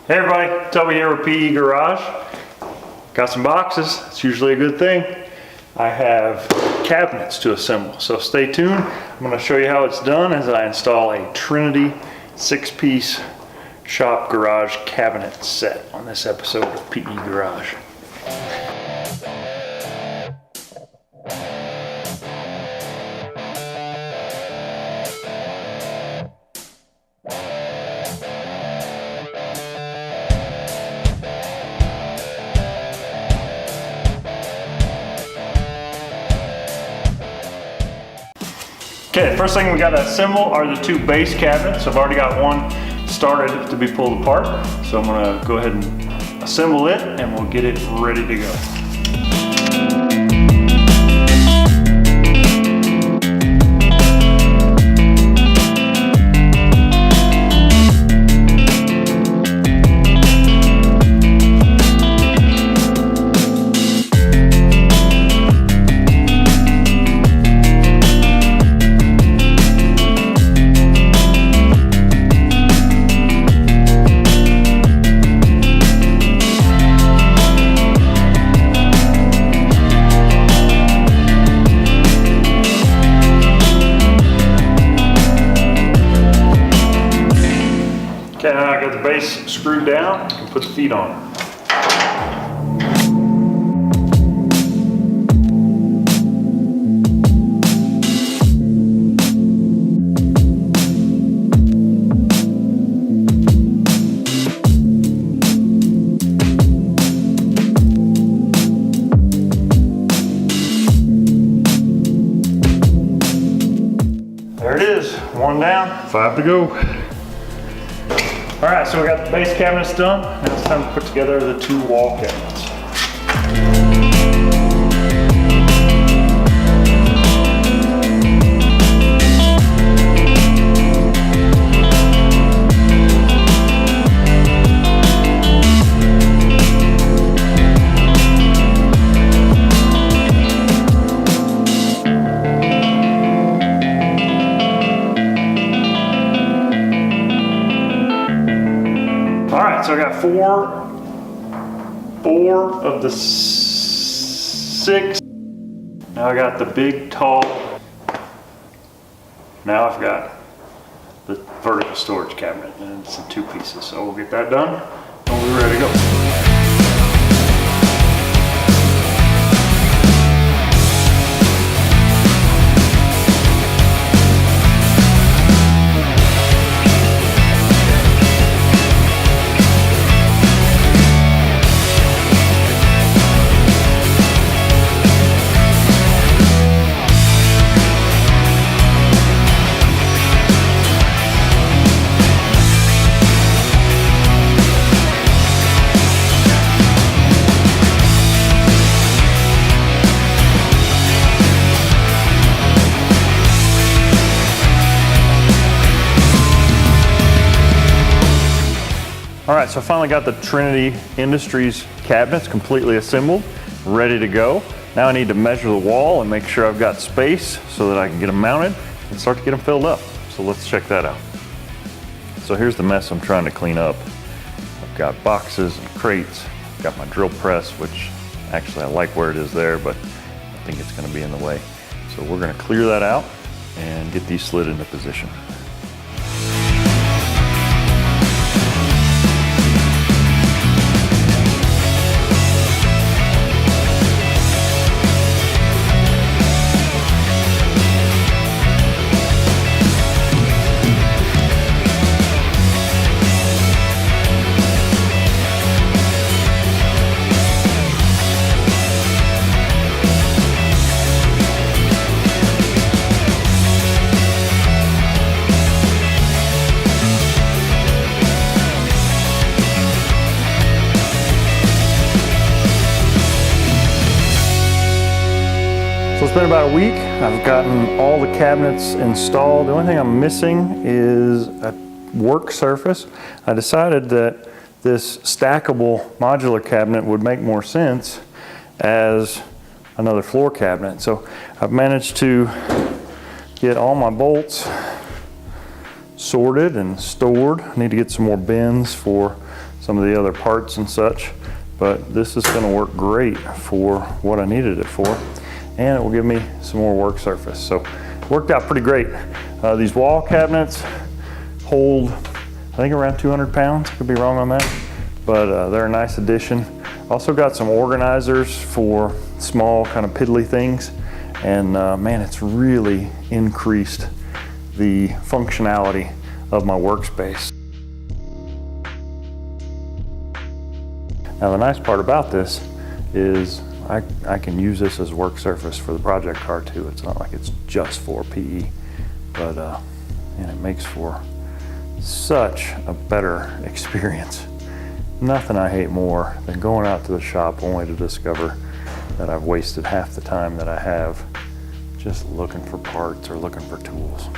Hey everybody, Toby here with PE Garage. Got some boxes, it's usually a good thing. I have cabinets to assemble, so stay tuned. I'm going to show you how it's done as I install a Trinity 6-piece shop garage cabinet set on this episode of PE Garage. Okay, the first thing we got to assemble are the two base cabinets. I've already got one started to be pulled apart, so I'm going to go ahead and assemble it and we'll get it ready to go. Okay, now I got the base screwed down, I can put the feet on. There it is, one down, 5 to go. All right, so we got the base cabinets done. Now it's time to put together the two wall cabinets. So I got four of the 6. Now I got the big, tall. Now I've got the vertical storage cabinet, and it's in 2 pieces. So we'll get that done, and we'll be ready to go. All right, so I finally got the Trinity Industries cabinets completely assembled, ready to go. Now I need to measure the wall and make sure I've got space so that I can get them mounted and start to get them filled up. So let's check that out. So here's the mess I'm trying to clean up. I've got boxes and crates, I've got my drill press, which actually I like where it is there, but I think it's gonna be in the way. So we're gonna clear that out and get these slid into position. So it's been about a week. I've gotten all the cabinets installed. The only thing I'm missing is a work surface. I decided that this stackable modular cabinet would make more sense as another floor cabinet. So I've managed to get all my bolts sorted and stored. I need to get some more bins for some of the other parts and such, but this is going to work great for what I needed it for, and it will give me some more work surface. So it worked out pretty great. These wall cabinets hold, I think, around 200 pounds. Could be wrong on that, but they're a nice addition. Also got some organizers for small kind of piddly things, and man, it's really increased the functionality of my workspace. Now the nice part about this is I can use this as work surface for the project car too. It's not like it's just for PE, but and it makes for such a better experience. Nothing I hate more than going out to the shop only to discover that I've wasted half the time that I have just looking for parts or looking for tools.